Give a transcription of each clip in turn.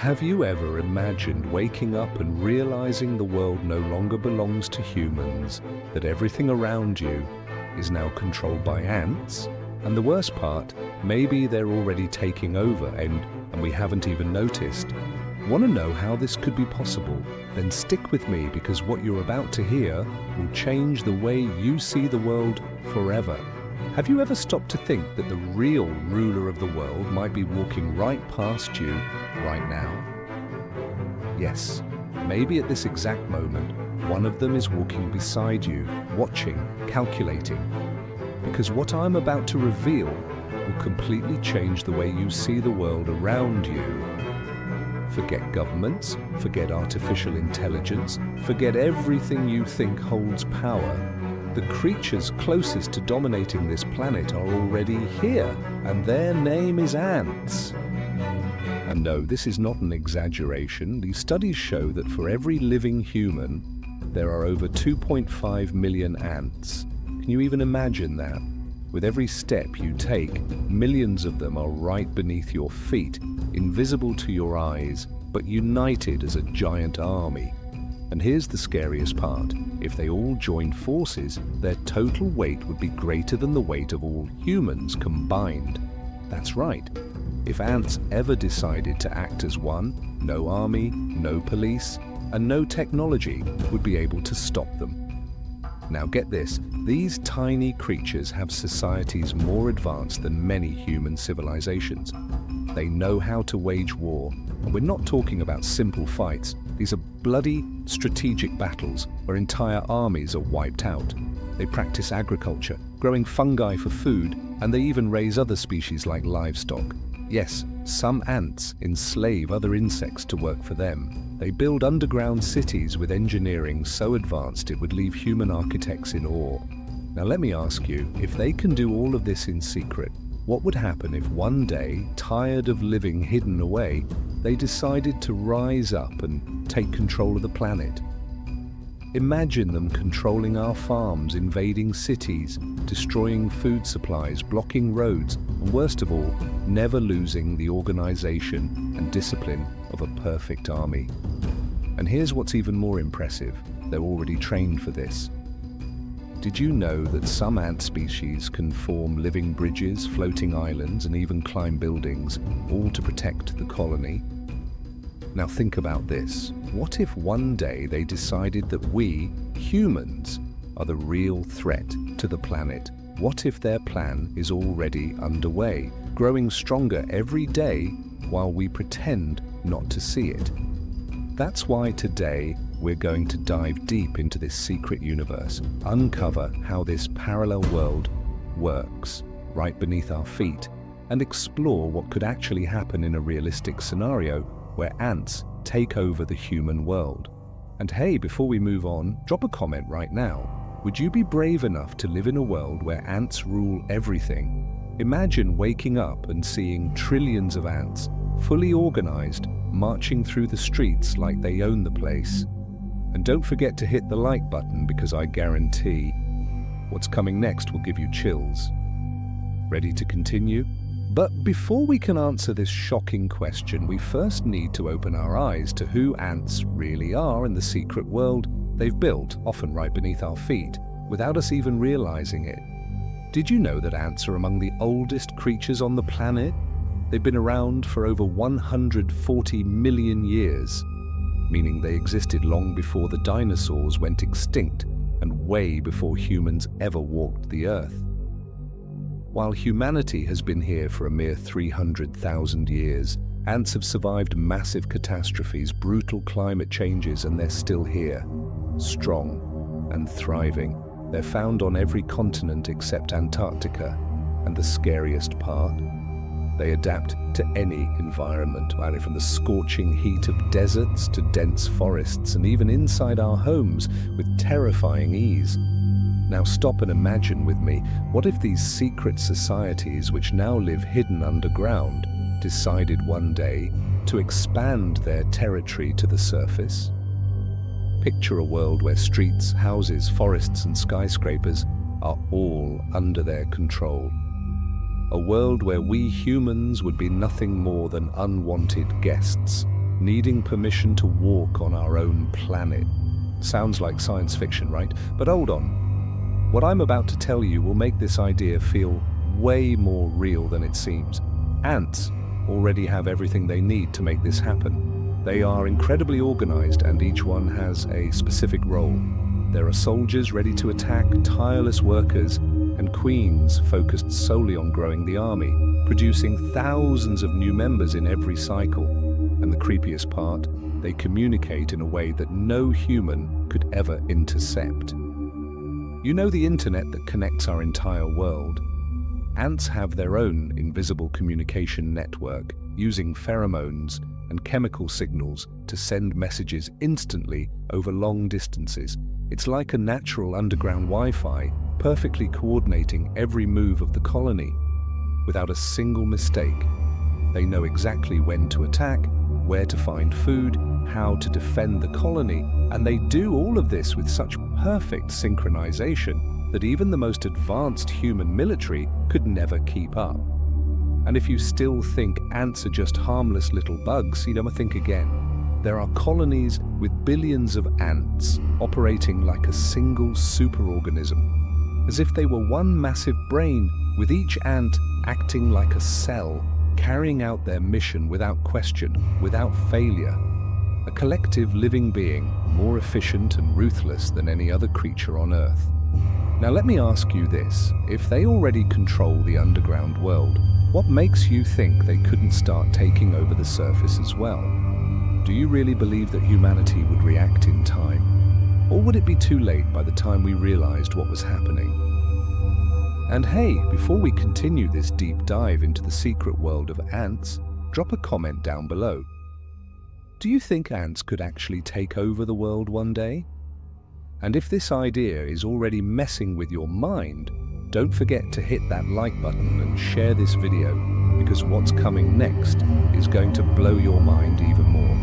Have you ever imagined waking up and realizing the world no longer belongs to humans, that everything around you is now controlled by ants? And the worst part, maybe they're already taking over and we haven't even noticed. Want to know how this could be possible? Then stick with me, because what you're about to hear will change the way you see the world forever. Have you ever stopped to think that the real ruler of the world might be walking right past you right now? Yes, maybe at this exact moment, one of them is walking beside you, watching, calculating. Because what I'm about to reveal will completely change the way you see the world around you. Forget governments, forget artificial intelligence, forget everything you think holds power. The creatures closest to dominating this planet are already here, and their name is ants. And no, this is not an exaggeration. These studies show that for every living human, there are over 2.5 million ants. Can you even imagine that? With every step you take, millions of them are right beneath your feet, invisible to your eyes, but united as a giant army. And here's the scariest part. If they all joined forces, their total weight would be greater than the weight of all humans combined. That's right. If ants ever decided to act as one, no army, no police, and no technology would be able to stop them. Now get this, these tiny creatures have societies more advanced than many human civilizations. They know how to wage war, and we're not talking about simple fights. These are bloody, strategic battles where entire armies are wiped out. They practice agriculture, growing fungi for food, and they even raise other species like livestock. Yes, some ants enslave other insects to work for them. They build underground cities with engineering so advanced it would leave human architects in awe. Now let me ask you, if they can do all of this in secret, what would happen if one day, tired of living hidden away, they decided to rise up and take control of the planet? Imagine them controlling our farms, invading cities, destroying food supplies, blocking roads, and worst of all, never losing the organization and discipline of a perfect army. And here's what's even more impressive. They're already trained for this. Did you know that some ant species can form living bridges, floating islands, and even climb buildings, all to protect the colony? Now think about this. What if one day they decided that we, humans, are the real threat to the planet? What if their plan is already underway, growing stronger every day while we pretend not to see it? That's why today we're going to dive deep into this secret universe, uncover how this parallel world works right beneath our feet, and explore what could actually happen in a realistic scenario where ants take over the human world. And hey, before we move on, drop a comment right now. Would you be brave enough to live in a world where ants rule everything? Imagine waking up and seeing trillions of ants, fully organized, marching through the streets like they own the place. And don't forget to hit the like button, because I guarantee what's coming next will give you chills. Ready to continue? But before we can answer this shocking question, we first need to open our eyes to who ants really are in the secret world they've built, often right beneath our feet, without us even realizing it. Did you know that ants are among the oldest creatures on the planet? They've been around for over 140 million years, meaning they existed long before the dinosaurs went extinct and way before humans ever walked the earth. While humanity has been here for a mere 300,000 years, ants have survived massive catastrophes, brutal climate changes, and they're still here, strong and thriving. They're found on every continent except Antarctica, and the scariest part, they adapt to any environment, either from the scorching heat of deserts to dense forests, and even inside our homes with terrifying ease. Now stop and imagine with me, what if these secret societies, which now live hidden underground, decided one day to expand their territory to the surface? Picture a world where streets, houses, forests, and skyscrapers are all under their control. A world where we humans would be nothing more than unwanted guests, needing permission to walk on our own planet. Sounds like science fiction, right? But hold on. What I'm about to tell you will make this idea feel way more real than it seems. Ants already have everything they need to make this happen. They are incredibly organized, and each one has a specific role. There are soldiers ready to attack, tireless workers, and queens focused solely on growing the army, producing thousands of new members in every cycle. And the creepiest part, they communicate in a way that no human could ever intercept. You know the internet that connects our entire world? Ants have their own invisible communication network, using pheromones and chemical signals to send messages instantly over long distances. It's like a natural underground Wi-Fi, perfectly coordinating every move of the colony. Without a single mistake, they know exactly when to attack, where to find food, how to defend the colony, and they do all of this with such perfect synchronization that even the most advanced human military could never keep up. And if you still think ants are just harmless little bugs, think again. There are colonies with billions of ants operating like a single superorganism, as if they were one massive brain, with each ant acting like a cell, carrying out their mission without question, without failure. A collective living being, more efficient and ruthless than any other creature on Earth. Now let me ask you this, if they already control the underground world, what makes you think they couldn't start taking over the surface as well? Do you really believe that humanity would react in time? Or would it be too late by the time we realized what was happening? And hey, before we continue this deep dive into the secret world of ants, drop a comment down below. Do you think ants could actually take over the world one day? And if this idea is already messing with your mind, don't forget to hit that like button and share this video, because what's coming next is going to blow your mind even more.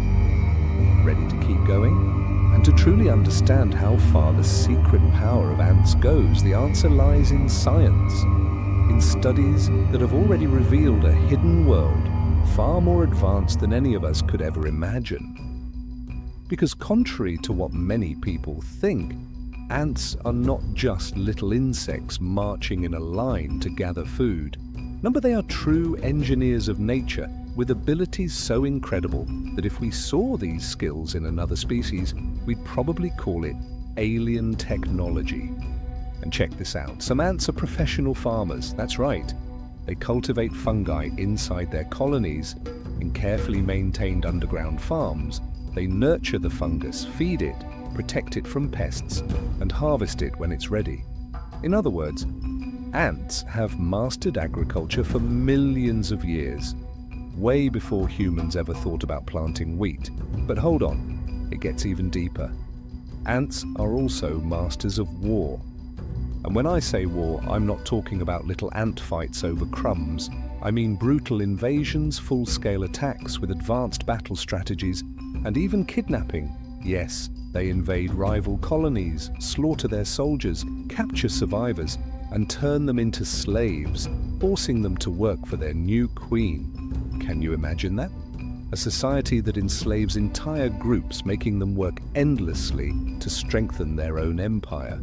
Ready to keep going? And to truly understand how far the secret power of ants goes, the answer lies in science, in studies that have already revealed a hidden world far more advanced than any of us could ever imagine. Because contrary to what many people think, ants are not just little insects marching in a line to gather food. No, they are true engineers of nature, with abilities so incredible that if we saw these skills in another species, we'd probably call it alien technology. And check this out, some ants are professional farmers, that's right. They cultivate fungi inside their colonies in carefully maintained underground farms. They nurture the fungus, feed it, protect it from pests, and harvest it when it's ready. In other words, ants have mastered agriculture for millions of years, way before humans ever thought about planting wheat. But hold on, it gets even deeper. Ants are also masters of war. And when I say war, I'm not talking about little ant fights over crumbs. I mean brutal invasions, full-scale attacks with advanced battle strategies, and even kidnapping. Yes, they invade rival colonies, slaughter their soldiers, capture survivors, and turn them into slaves, forcing them to work for their new queen. Can you imagine that? A society that enslaves entire groups, making them work endlessly to strengthen their own empire.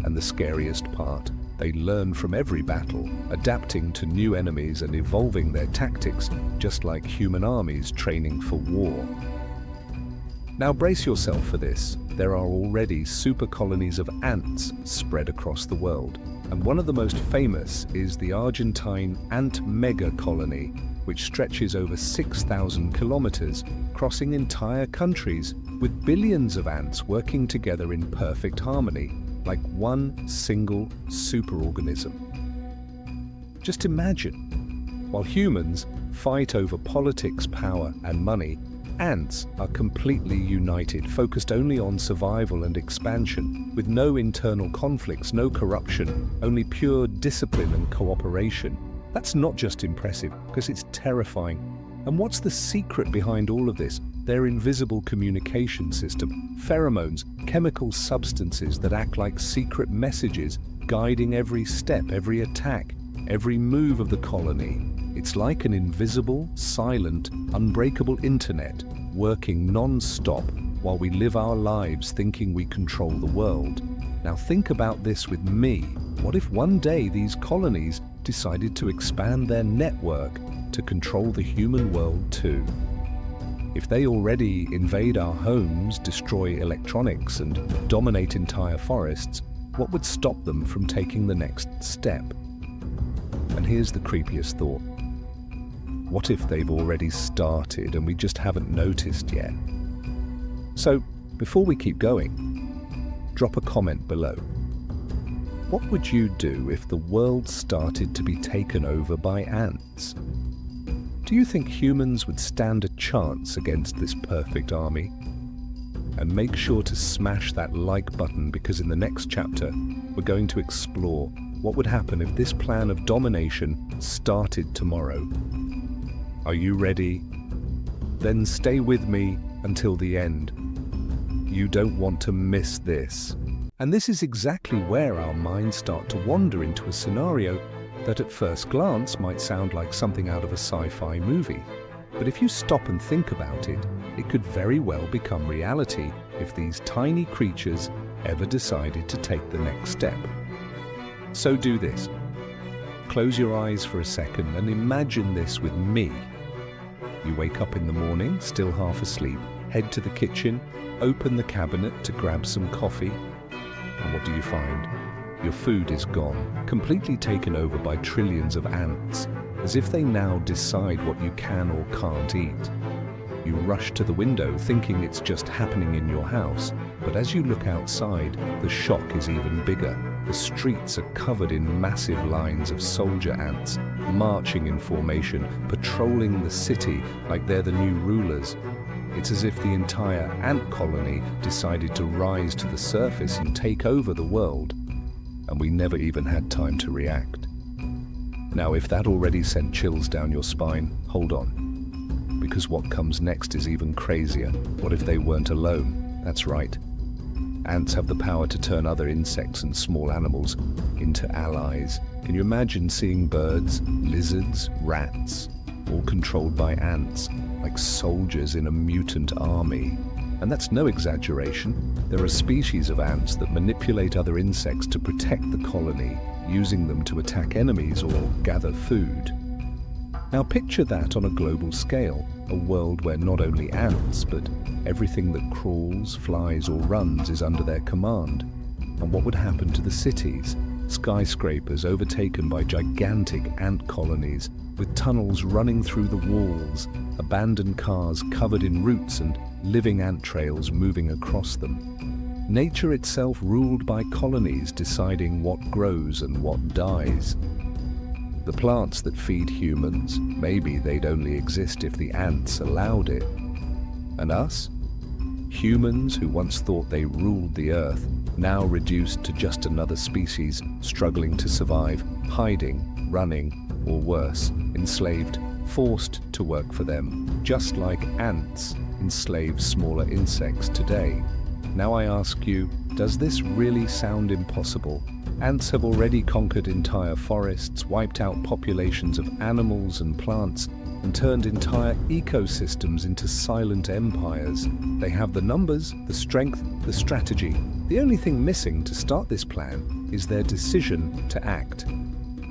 And the scariest part, they learn from every battle, adapting to new enemies and evolving their tactics, just like human armies training for war. Now brace yourself for this. There are already super colonies of ants spread across the world, and one of the most famous is the Argentine ant mega colony, which stretches over 6,000 kilometers, crossing entire countries, with billions of ants working together in perfect harmony, like one single superorganism. Just imagine, while humans fight over politics, power, and money, ants are completely united, focused only on survival and expansion, with no internal conflicts, no corruption, only pure discipline and cooperation. That's not just impressive, because it's terrifying. And what's the secret behind all of this? Their invisible communication system, pheromones, chemical substances that act like secret messages, guiding every step, every attack, every move of the colony. It's like an invisible, silent, unbreakable internet working non-stop while we live our lives thinking we control the world. Now think about this with me. What if one day these colonies decided to expand their network to control the human world too? If they already invade our homes, destroy electronics, and dominate entire forests, what would stop them from taking the next step? And here's the creepiest thought. What if they've already started and we just haven't noticed yet? So, before we keep going, drop a comment below. What would you do if the world started to be taken over by ants? Do you think humans would stand a chance against this perfect army? And make sure to smash that like button, because in the next chapter, we're going to explore what would happen if this plan of domination started tomorrow. Are you ready? Then stay with me until the end. You don't want to miss this. And this is exactly where our minds start to wander into a scenario that at first glance might sound like something out of a sci-fi movie. But if you stop and think about it, it could very well become reality if these tiny creatures ever decided to take the next step. So do this. Close your eyes for a second and imagine this with me. You wake up in the morning, still half asleep, head to the kitchen, open the cabinet to grab some coffee, and what do you find? Your food is gone, completely taken over by trillions of ants, as if they now decide what you can or can't eat. You rush to the window thinking it's just happening in your house, but as you look outside, the shock is even bigger. The streets are covered in massive lines of soldier ants, marching in formation, patrolling the city like they're the new rulers. It's as if the entire ant colony decided to rise to the surface and take over the world, and we never even had time to react. Now, if that already sent chills down your spine, hold on, because what comes next is even crazier. What if they weren't alone? That's right. Ants have the power to turn other insects and small animals into allies. Can you imagine seeing birds, lizards, rats, all controlled by ants, like soldiers in a mutant army? And that's no exaggeration. There are species of ants that manipulate other insects to protect the colony, using them to attack enemies or gather food. Now picture that on a global scale, a world where not only ants, but everything that crawls, flies or runs is under their command. And what would happen to the cities? Skyscrapers overtaken by gigantic ant colonies, with tunnels running through the walls, abandoned cars covered in roots and living ant trails moving across them. Nature itself ruled by colonies deciding what grows and what dies. The plants that feed humans, maybe they'd only exist if the ants allowed it. And us? Humans who once thought they ruled the earth, now reduced to just another species struggling to survive, hiding, running, or worse, enslaved, forced to work for them, just like ants enslave smaller insects today. Now I ask you, does this really sound impossible? Ants have already conquered entire forests, wiped out populations of animals and plants, and turned entire ecosystems into silent empires. They have the numbers, the strength, the strategy. The only thing missing to start this plan is their decision to act.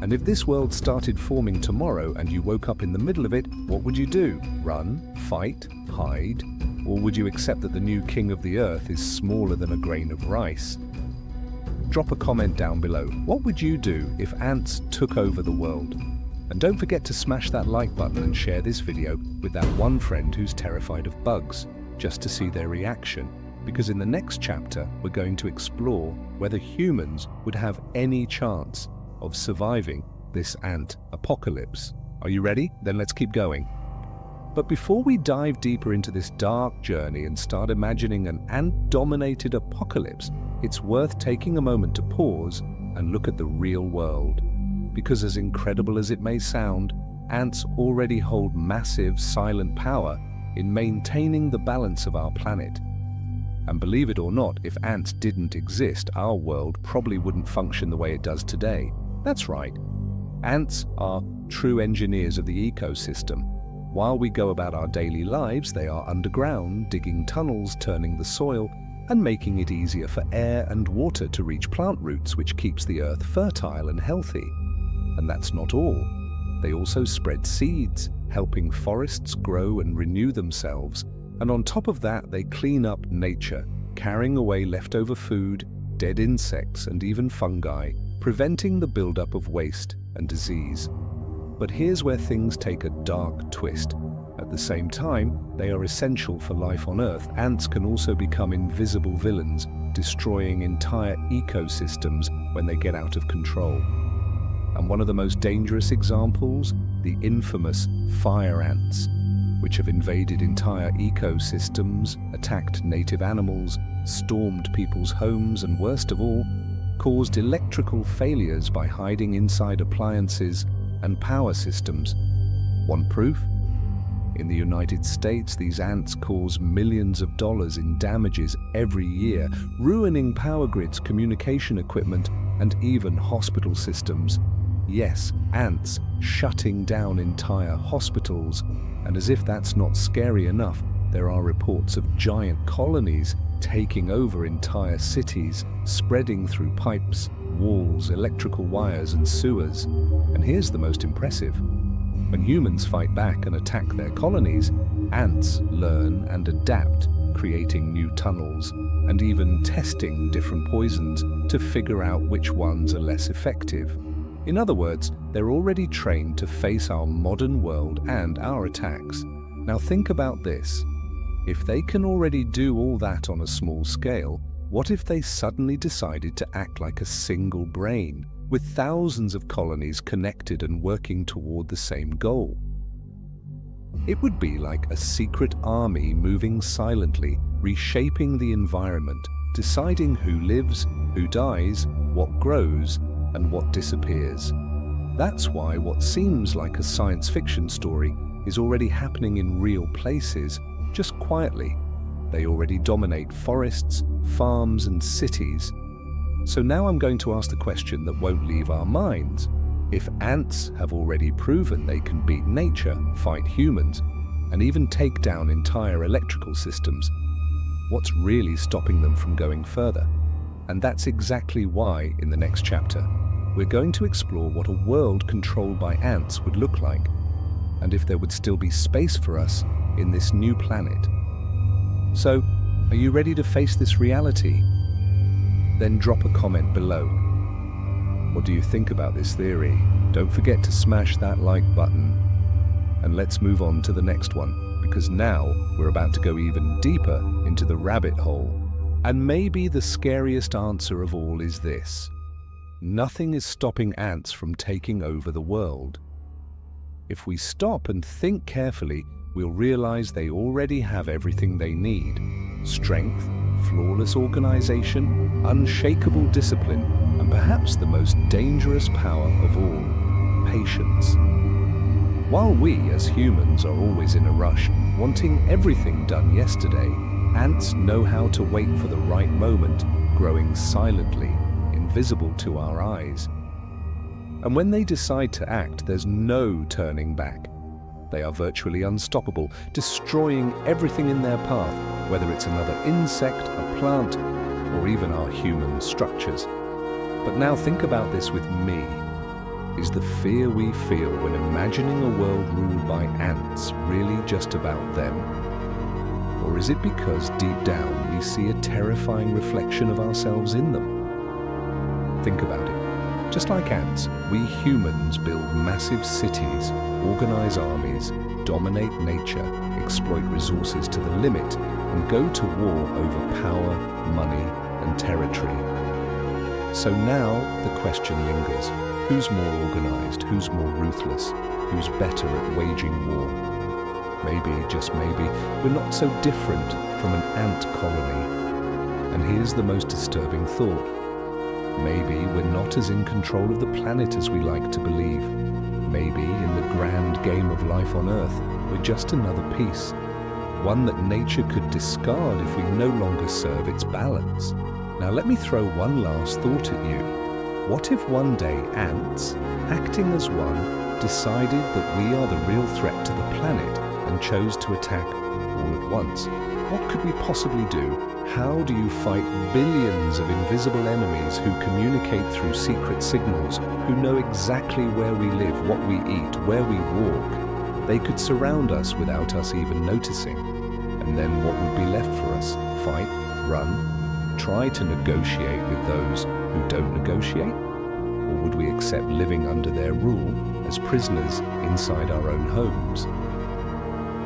And if this world started forming tomorrow and you woke up in the middle of it, what would you do? Run, fight, hide? Or would you accept that the new king of the earth is smaller than a grain of rice? Drop a comment down below. What would you do if ants took over the world? And don't forget to smash that like button and share this video with that one friend who's terrified of bugs, just to see their reaction. Because in the next chapter, we're going to explore whether humans would have any chance of surviving this ant apocalypse. Are you ready? Then let's keep going. But before we dive deeper into this dark journey and start imagining an ant-dominated apocalypse, it's worth taking a moment to pause and look at the real world. Because as incredible as it may sound, ants already hold massive silent power in maintaining the balance of our planet. And believe it or not, if ants didn't exist, our world probably wouldn't function the way it does today. That's right. Ants are true engineers of the ecosystem. While we go about our daily lives, they are underground, digging tunnels, turning the soil, and making it easier for air and water to reach plant roots, which keeps the earth fertile and healthy. And that's not all. They also spread seeds, helping forests grow and renew themselves. And on top of that, they clean up nature, carrying away leftover food, dead insects, and even fungi, preventing the buildup of waste and disease. But here's where things take a dark twist. At the same time, they are essential for life on Earth. Ants can also become invisible villains, destroying entire ecosystems when they get out of control. And one of the most dangerous examples, the infamous fire ants, which have invaded entire ecosystems, attacked native animals, stormed people's homes, and worst of all, caused electrical failures by hiding inside appliances and power systems. Want proof? In the United States, these ants cause millions of dollars in damages every year, ruining power grids, communication equipment, and even hospital systems. Yes, ants shutting down entire hospitals. And as if that's not scary enough, there are reports of giant colonies taking over entire cities, spreading through pipes, walls, electrical wires, and sewers. And here's the most impressive. When humans fight back and attack their colonies, ants learn and adapt, creating new tunnels and even testing different poisons to figure out which ones are less effective. In other words, they're already trained to face our modern world and our attacks. Now think about this. If they can already do all that on a small scale, what if they suddenly decided to act like a single brain, with thousands of colonies connected and working toward the same goal? It would be like a secret army moving silently, reshaping the environment, deciding who lives, who dies, what grows, and what disappears. That's why what seems like a science fiction story is already happening in real places, just quietly. They already dominate forests, farms, and cities. So now I'm going to ask the question that won't leave our minds. If ants have already proven they can beat nature, fight humans, and even take down entire electrical systems, what's really stopping them from going further? And that's exactly why, in the next chapter, we're going to explore what a world controlled by ants would look like, and if there would still be space for us in this new planet. So, are you ready to face this reality? Then drop a comment below. What do you think about this theory? Don't forget to smash that like button. And let's move on to the next one, because now we're about to go even deeper into the rabbit hole. And maybe the scariest answer of all is this: nothing is stopping ants from taking over the world. If we stop and think carefully, we'll realize they already have everything they need: strength, flawless organization, unshakable discipline, and perhaps the most dangerous power of all, patience. While we as humans are always in a rush, wanting everything done yesterday, ants know how to wait for the right moment, growing silently, invisible to our eyes. And when they decide to act, there's no turning back. They are virtually unstoppable, destroying everything in their path, whether it's another insect, a plant, or even our human structures. But now think about this with me. Is the fear we feel when imagining a world ruled by ants really just about them? Or is it because deep down we see a terrifying reflection of ourselves in them? Think about it. Just like ants, we humans build massive cities, organize armies, dominate nature, exploit resources to the limit, and go to war over power, money, and territory. So now the question lingers: who's more organized, who's more ruthless, who's better at waging war? Maybe, just maybe, we're not so different from an ant colony. And here's the most disturbing thought. Maybe we're not as in control of the planet as we like to believe. Maybe in the grand game of life on Earth, we're just another piece, one that nature could discard if we no longer serve its balance. Now let me throw one last thought at you. What if one day ants, acting as one, decided that we are the real threat to the planet and chose to attack all at once. What could we possibly do? How do you fight billions of invisible enemies who communicate through secret signals, who know exactly where we live, what we eat, where we walk? They could surround us without us even noticing. And then what would be left for us? Fight? Run? Try to negotiate with those who don't negotiate? Or would we accept living under their rule as prisoners inside our own homes?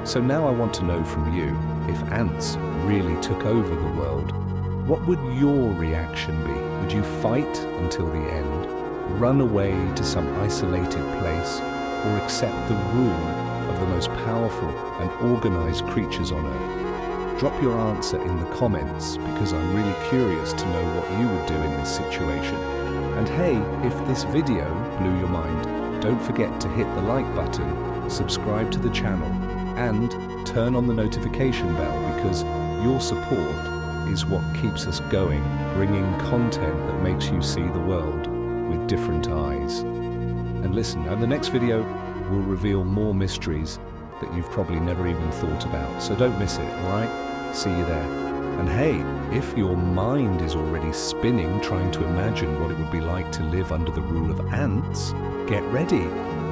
So now I want to know from you, if ants really took over the world, what would your reaction be? Would you fight until the end, run away to some isolated place, or accept the rule of the most powerful and organized creatures on Earth? Drop your answer in the comments, because I'm really curious to know what you would do in this situation. And hey, if this video blew your mind, don't forget to hit the like button, subscribe to the channel, and turn on the notification bell, because your support is what keeps us going, bringing content that makes you see the world with different eyes. And listen, in the next video, we'll reveal more mysteries that you've probably never even thought about. So don't miss it, alright? See you there. And hey, if your mind is already spinning, trying to imagine what it would be like to live under the rule of ants, get ready,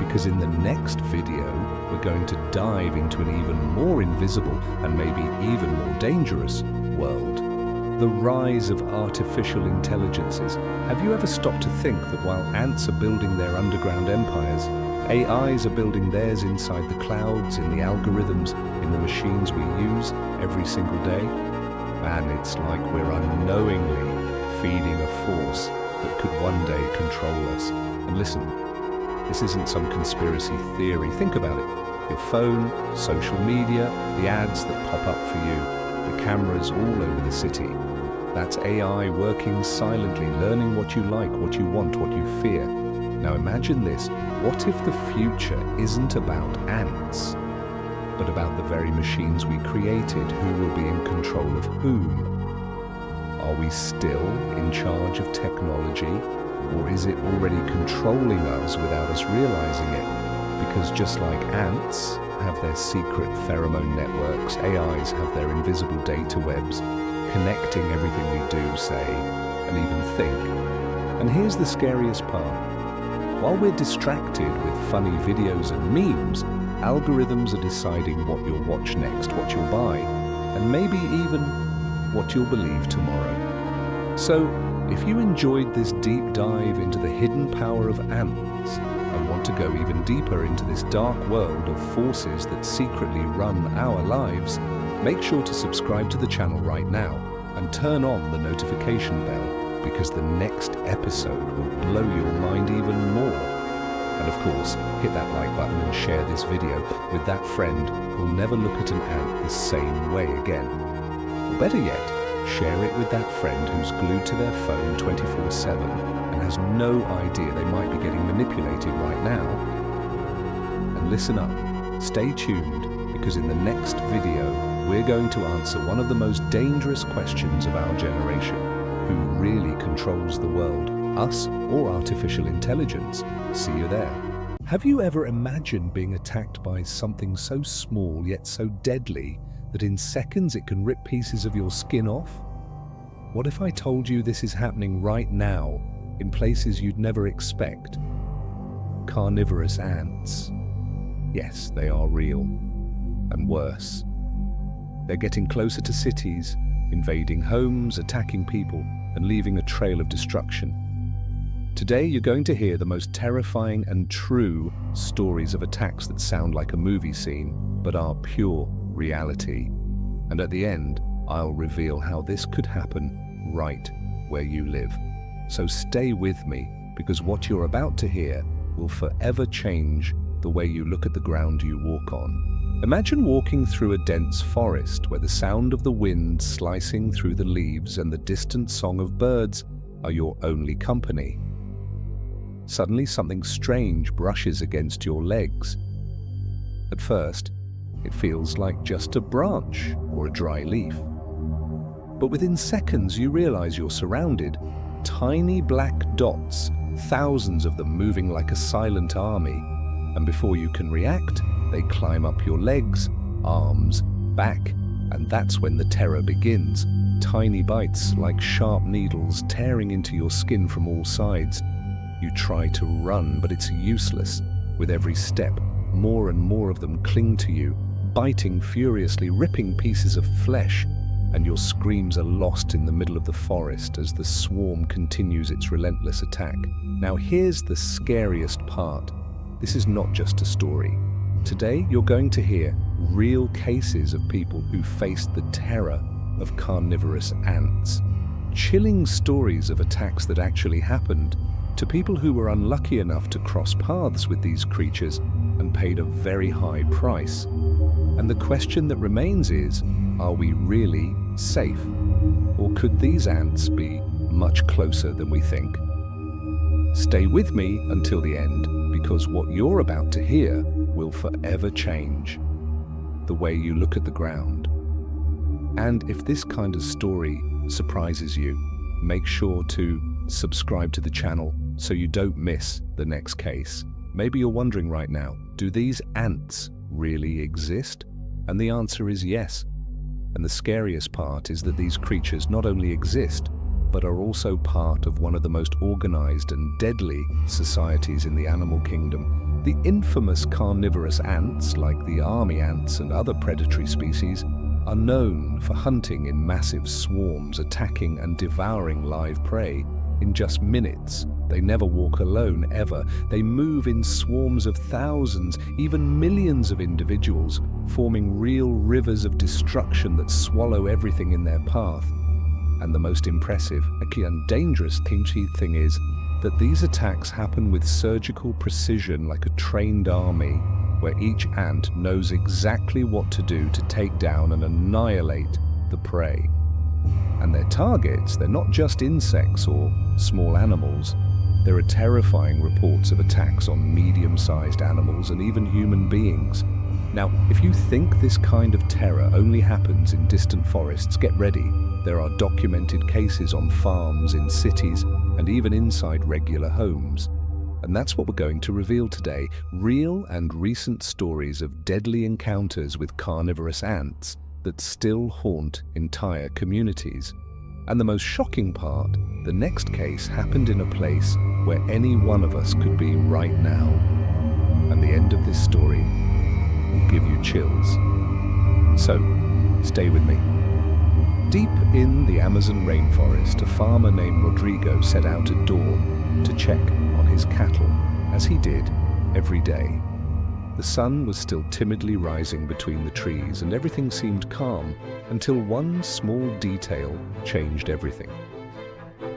because in the next video, we're going to dive into an even more invisible and maybe even more dangerous world. The rise of artificial intelligences. Have you ever stopped to think that while ants are building their underground empires, AIs are building theirs inside the clouds, in the algorithms, in the machines we use every single day? And it's like we're unknowingly feeding a force that could one day control us. And listen, this isn't some conspiracy theory. Think about it. Your phone, social media, the ads that pop up for you, the cameras all over the city. That's AI working silently, learning what you like, what you want, what you fear. Now imagine this. What if the future isn't about ants, but about the very machines we created? Who will be in control of whom? Are we still in charge of technology? Or is it already controlling us without us realizing it? Because just like ants have their secret pheromone networks, AIs have their invisible data webs, connecting everything we do, say, and even think. And here's the scariest part. While we're distracted with funny videos and memes, algorithms are deciding what you'll watch next, what you'll buy, and maybe even what you'll believe tomorrow. So, if you enjoyed this deep dive into the hidden power of ants and want to go even deeper into this dark world of forces that secretly run our lives, make sure to subscribe to the channel right now and turn on the notification bell, because the next episode will blow your mind even more. And of course, hit that like button and share this video with that friend who'll never look at an ant the same way again. Or better yet, share it with that friend who's glued to their phone 24/7 and has no idea they might be getting manipulated right now. And listen up, stay tuned, because in the next video, we're going to answer one of the most dangerous questions of our generation. Who really controls the world, us or artificial intelligence? See you there. Have you ever imagined being attacked by something so small yet so deadly that in seconds it can rip pieces of your skin off? What if I told you this is happening right now in places you'd never expect? Carnivorous ants. Yes, they are real. And worse. They're getting closer to cities, invading homes, attacking people, and leaving a trail of destruction. Today you're going to hear the most terrifying and true stories of attacks that sound like a movie scene, but are pure reality. And at the end, I'll reveal how this could happen right where you live. So stay with me, because what you're about to hear will forever change the way you look at the ground you walk on. Imagine walking through a dense forest where the sound of the wind slicing through the leaves and the distant song of birds are your only company. Suddenly something strange brushes against your legs. At first, it feels like just a branch or a dry leaf. But within seconds you realize you're surrounded. Tiny black dots, thousands of them moving like a silent army. and before you can react, they climb up your legs, arms, back, and that's when the terror begins. Tiny bites like sharp needles tearing into your skin from all sides. You try to run, but it's useless. With every step, more and more of them cling to you, biting furiously, ripping pieces of flesh, and your screams are lost in the middle of the forest as the swarm continues its relentless attack. Now here's the scariest part. This is not just a story. Today you're going to hear real cases of people who faced the terror of carnivorous ants. Chilling stories of attacks that actually happened to people who were unlucky enough to cross paths with these creatures and paid a very high price. And the question that remains is, are we really safe? Or could these ants be much closer than we think? Stay with me until the end, because what you're about to hear will forever change the way you look at the ground. And if this kind of story surprises you, make sure to subscribe to the channel so you don't miss the next case. Maybe you're wondering right now, do these ants really exist? And the answer is yes. And the scariest part is that these creatures not only exist, but are also part of one of the most organized and deadly societies in the animal kingdom. The infamous carnivorous ants, like the army ants and other predatory species, are known for hunting in massive swarms, attacking and devouring live prey in just minutes. They never walk alone, ever. They move in swarms of thousands, even millions of individuals, forming real rivers of destruction that swallow everything in their path. And the most impressive and dangerous thing is that these attacks happen with surgical precision, like a trained army, where each ant knows exactly what to do to take down and annihilate the prey. And their targets, they're not just insects or small animals. There are terrifying reports of attacks on medium-sized animals and even human beings. Now, if you think this kind of terror only happens in distant forests, get ready. There are documented cases on farms, in cities, and even inside regular homes. And that's what we're going to reveal today. Real and recent stories of deadly encounters with carnivorous ants that still haunt entire communities. And the most shocking part, the next case happened in a place where any one of us could be right now. And the end of this story will give you chills. So, stay with me. Deep in the Amazon rainforest, a farmer named Rodrigo set out at dawn to check on his cattle, as he did every day. The sun was still timidly rising between the trees, and everything seemed calm until one small detail changed everything.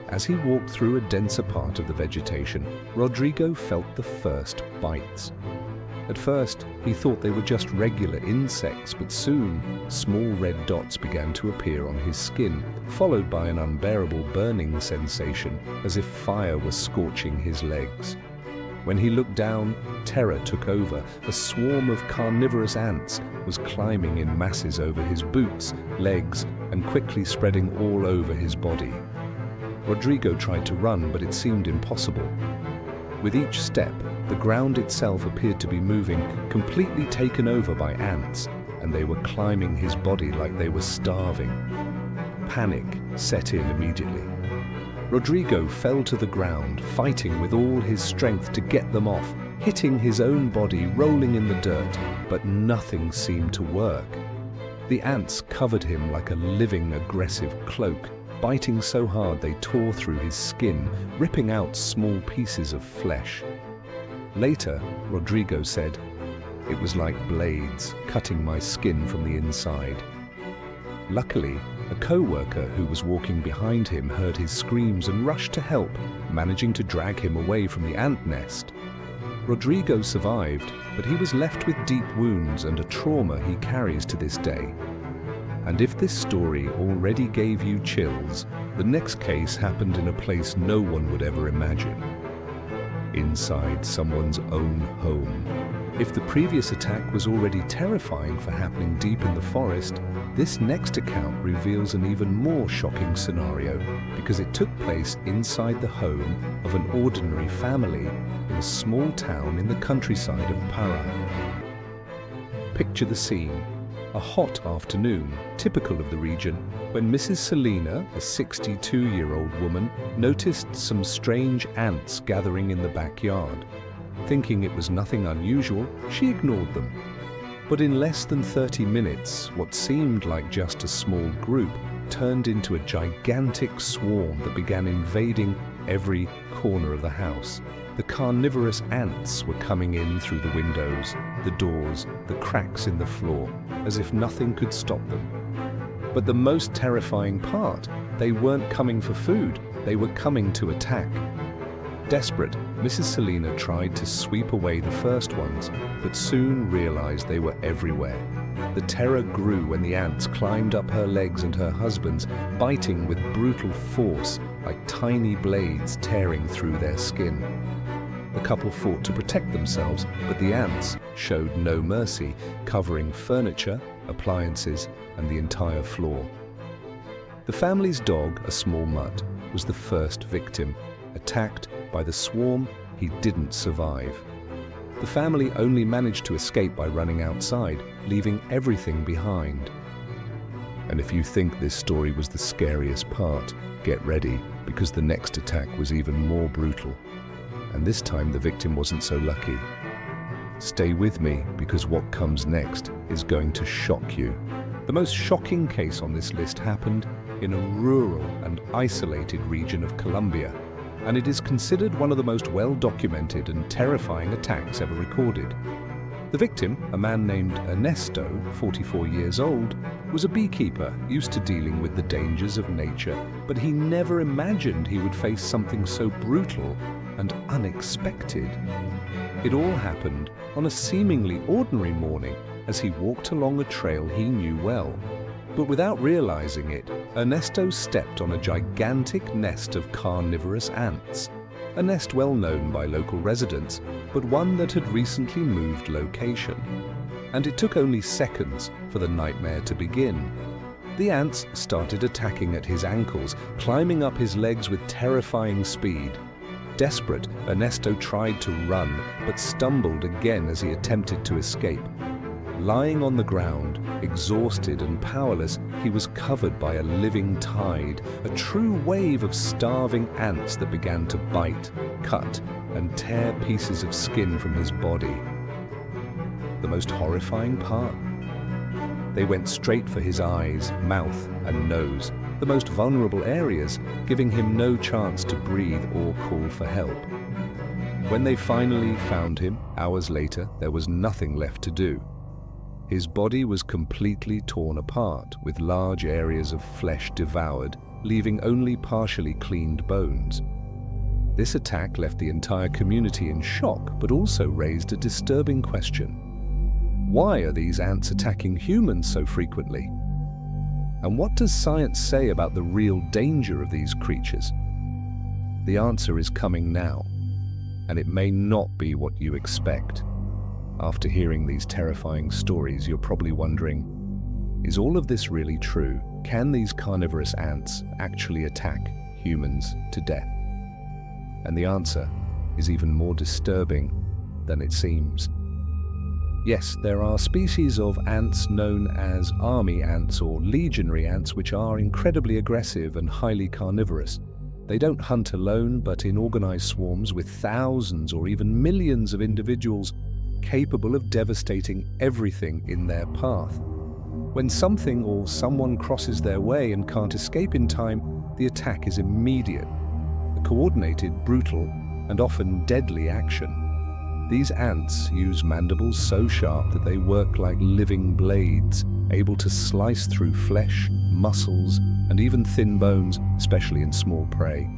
As he walked through a denser part of the vegetation, Rodrigo felt the first bites. At first, he thought they were just regular insects, but soon, small red dots began to appear on his skin, followed by an unbearable burning sensation, as if fire was scorching his legs. When he looked down, terror took over. A swarm of carnivorous ants was climbing in masses over his boots, legs, and quickly spreading all over his body. Rodrigo tried to run, but it seemed impossible. With each step, the ground itself appeared to be moving, completely taken over by ants, and they were climbing his body like they were starving. Panic set in immediately. Rodrigo fell to the ground, fighting with all his strength to get them off, hitting his own body, rolling in the dirt, but nothing seemed to work. The ants covered him like a living, aggressive cloak, biting so hard they tore through his skin, ripping out small pieces of flesh. Later, Rodrigo said, "It was like blades, cutting my skin from the inside." Luckily, a co-worker who was walking behind him heard his screams and rushed to help, managing to drag him away from the ant nest. Rodrigo survived, but he was left with deep wounds and a trauma he carries to this day. And if this story already gave you chills, the next case happened in a place no one would ever imagine. inside someone's own home. If the previous attack was already terrifying for happening deep in the forest, this next account reveals an even more shocking scenario because it took place inside the home of an ordinary family in a small town in the countryside of Para. Picture the scene. A hot afternoon, typical of the region, when Mrs. Selina, a 62-year-old woman, noticed some strange ants gathering in the backyard. Thinking it was nothing unusual, she ignored them. But in less than 30 minutes, what seemed like just a small group turned into a gigantic swarm that began invading every corner of the house. The carnivorous ants were coming in through the windows, the doors, the cracks in the floor, as if nothing could stop them. But the most terrifying part, they weren't coming for food, they were coming to attack. Desperate, Mrs. Selina tried to sweep away the first ones, but soon realized they were everywhere. The terror grew when the ants climbed up her legs and her husband's, biting with brutal force, like tiny blades tearing through their skin. The couple fought to protect themselves, but the ants showed no mercy, covering furniture, appliances, and the entire floor. The family's dog, a small mutt, was the first victim. Attacked by the swarm, he didn't survive. The family only managed to escape by running outside, leaving everything behind. And if you think this story was the scariest part, get ready, because the next attack was even more brutal. And this time the victim wasn't so lucky. Stay with me, because what comes next is going to shock you. The most shocking case on this list happened in a rural and isolated region of Colombia, and it is considered one of the most well-documented and terrifying attacks ever recorded. The victim, a man named Ernesto, 44 years old, was a beekeeper used to dealing with the dangers of nature, but he never imagined he would face something so brutal and unexpected. It all happened on a seemingly ordinary morning as he walked along a trail he knew well. But without realizing it, Ernesto stepped on a gigantic nest of carnivorous ants. A nest well known by local residents, but one that had recently moved location. And it took only seconds for the nightmare to begin. The ants started attacking at his ankles, climbing up his legs with terrifying speed. Desperate, Ernesto tried to run, but stumbled again as he attempted to escape. Lying on the ground, exhausted and powerless, he was covered by a living tide, a true wave of starving ants that began to bite, cut, and tear pieces of skin from his body. The most horrifying part? They went straight for his eyes, mouth, and nose, the most vulnerable areas, giving him no chance to breathe or call for help. When they finally found him, hours later, there was nothing left to do. His body was completely torn apart, with large areas of flesh devoured, leaving only partially cleaned bones. This attack left the entire community in shock, but also raised a disturbing question. Why are these ants attacking humans so frequently? And what does science say about the real danger of these creatures? The answer is coming now, and it may not be what you expect. After hearing these terrifying stories, you're probably wondering, is all of this really true? Can these carnivorous ants actually attack humans to death? And the answer is even more disturbing than it seems. Yes, there are species of ants known as army ants or legionary ants which are incredibly aggressive and highly carnivorous. They don't hunt alone, but in organized swarms with thousands or even millions of individuals capable of devastating everything in their path. When something or someone crosses their way and can't escape in time, the attack is immediate, a coordinated, brutal, and often deadly action. These ants use mandibles so sharp that they work like living blades, able to slice through flesh, muscles, and even thin bones, especially in small prey.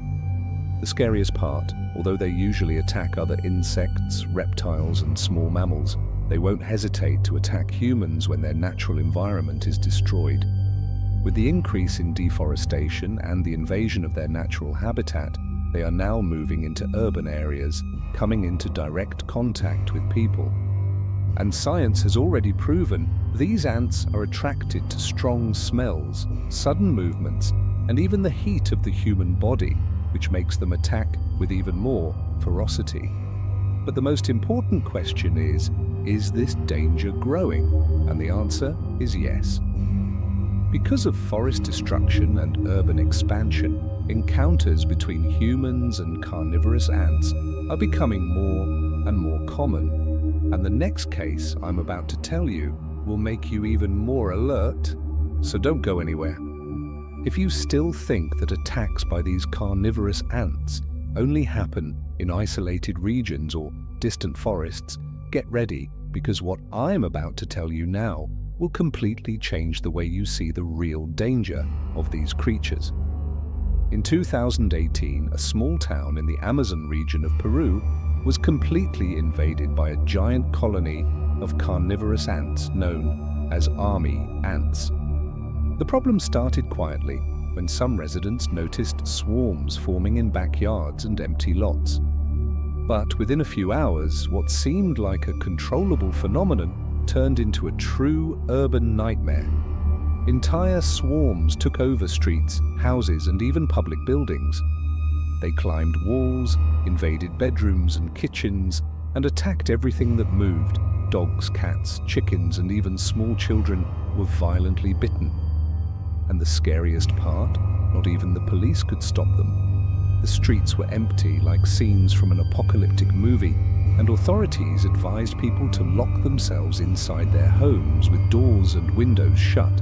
The scariest part, although they usually attack other insects, reptiles, and small mammals, they won't hesitate to attack humans when their natural environment is destroyed. With the increase in deforestation and the invasion of their natural habitat, they are now moving into urban areas, coming into direct contact with people. And science has already proven these ants are attracted to strong smells, sudden movements, and even the heat of the human body, which makes them attack with even more ferocity. But the most important question is this danger growing? And the answer is yes. Because of forest destruction and urban expansion, encounters between humans and carnivorous ants are becoming more and more common. And the next case I'm about to tell you will make you even more alert, so don't go anywhere. If you still think that attacks by these carnivorous ants only happen in isolated regions or distant forests, get ready, because what I'm about to tell you now will completely change the way you see the real danger of these creatures. In 2018, a small town in the Amazon region of Peru was completely invaded by a giant colony of carnivorous ants known as army ants. The problem started quietly when some residents noticed swarms forming in backyards and empty lots. But within a few hours, what seemed like a controllable phenomenon turned into a true urban nightmare. Entire swarms took over streets, houses, and even public buildings. They climbed walls, invaded bedrooms and kitchens, and attacked everything that moved. Dogs, cats, chickens, and even small children were violently bitten. And the scariest part, not even the police could stop them. The streets were empty, like scenes from an apocalyptic movie, and authorities advised people to lock themselves inside their homes with doors and windows shut.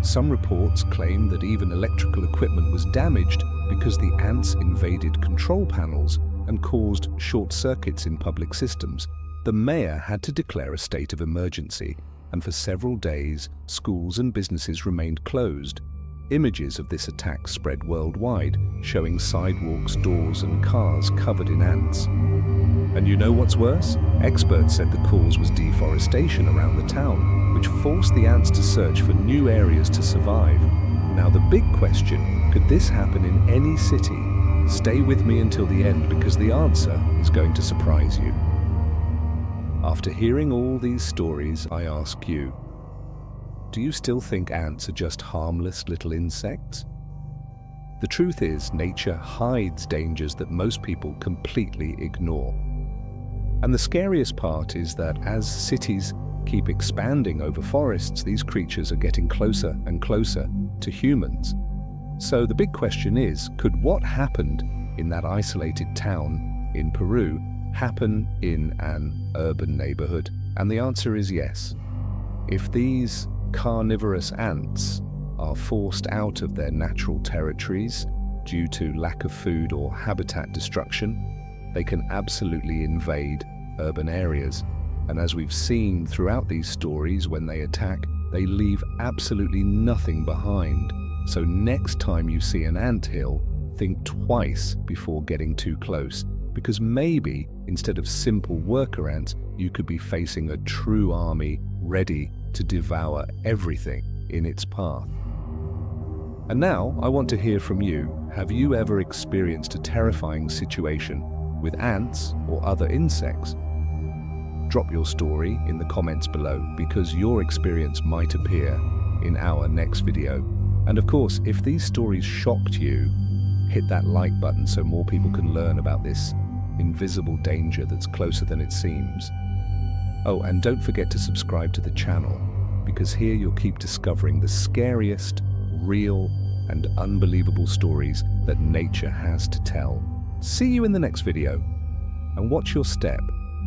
Some reports claim that even electrical equipment was damaged because the ants invaded control panels and caused short circuits in public systems. The mayor had to declare a state of emergency, and for several days, schools and businesses remained closed. Images of this attack spread worldwide, showing sidewalks, doors, and cars covered in ants. And you know what's worse? Experts said the cause was deforestation around the town, which forced the ants to search for new areas to survive. Now the big question, could this happen in any city? Stay with me until the end, because the answer is going to surprise you. After hearing all these stories, I ask you, do you still think ants are just harmless little insects? The truth is, nature hides dangers that most people completely ignore. And the scariest part is that as cities keep expanding over forests, these creatures are getting closer and closer to humans. So the big question is, could what happened in that isolated town in Peru happen in an urban neighborhood? And the answer is yes. If these carnivorous ants are forced out of their natural territories due to lack of food or habitat destruction, they can absolutely invade urban areas. And as we've seen throughout these stories, when they attack, they leave absolutely nothing behind. So next time you see an anthill, think twice before getting too close, because maybe instead of simple worker ants, you could be facing a true army ready to devour everything in its path. And now I want to hear from you. Have you ever experienced a terrifying situation with ants or other insects? Drop your story in the comments below, because your experience might appear in our next video. And of course, if these stories shocked you, hit that like button so more people can learn about this invisible danger that's closer than it seems. Oh, and don't forget to subscribe to the channel, because here you'll keep discovering the scariest, real, and unbelievable stories that nature has to tell. See you in the next video, and watch your step,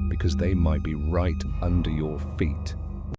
because they might be right under your feet.